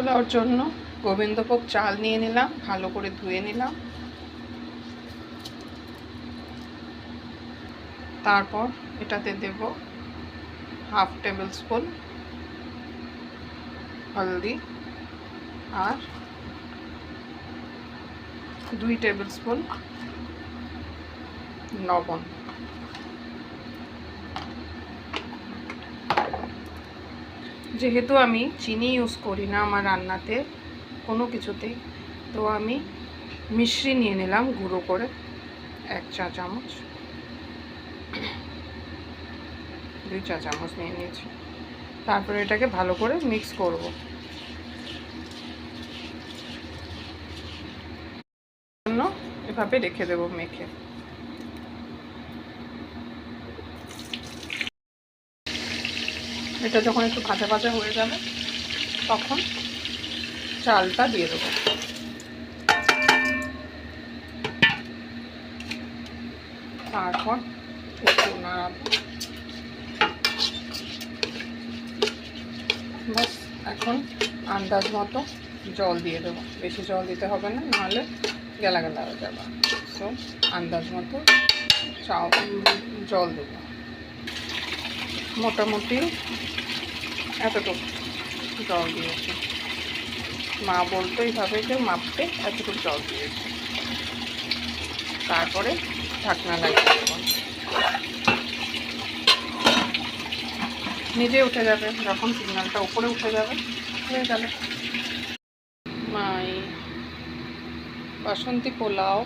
পোলাওর জন্য গোবিন্দভোগ চাল নিয়ে নিলাম, ভালো করে ধুয়ে নিলাম। তারপর এটাতে দেব হাফ টেবিল স্পুন হলদি আর 2 টেবিল স্পুন লবণ। যেহেতু আমি চিনি ইউজ করি না আমার রান্নাতে কোনো কিছুতেই, তো আমি মিশ্রি নিয়ে নিলাম গুঁড়ো করে 1 চা চামচ, 2 চা চামচ নিয়ে নিয়েছি। তারপরে এটাকে ভালো করে মিক্স করব। জন্য এভাবে রেখে দেব মেখে। এটা যখন একটু ভাজা ভাজা হয়ে যাবে তখন চালটা দিয়ে দেবো। তারপর একটু নাড়াবো। বাস এখন আন্দাজ মতো জল দিয়ে দেবো, বেশি জল দিতে হবে না, নাহলে গেলা গেলা হয়ে যাবে। সো আন্দাজ মতো জল দেবো, মোটামুটি এতটুকু জল দিয়েছি। মা বলতো এইভাবে যে মাপতে এতটুকু জল দিয়েছি। তারপরে ঢাকনা লাগিয়ে দেবো, নিজে উঠে যাবে। যখন সিগন্যালটা উপরে উঠে যাবে হয়ে গেল। মাই বাসন্তী pulao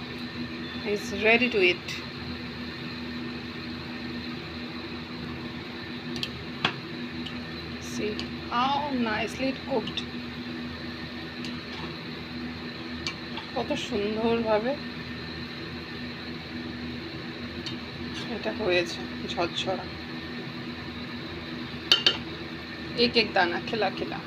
is ready to eat. See how nicely it cooked. কত সুন্দরভাবে এটা হয়েছে, ঝরঝরা। एक एक दाना खिला खिला।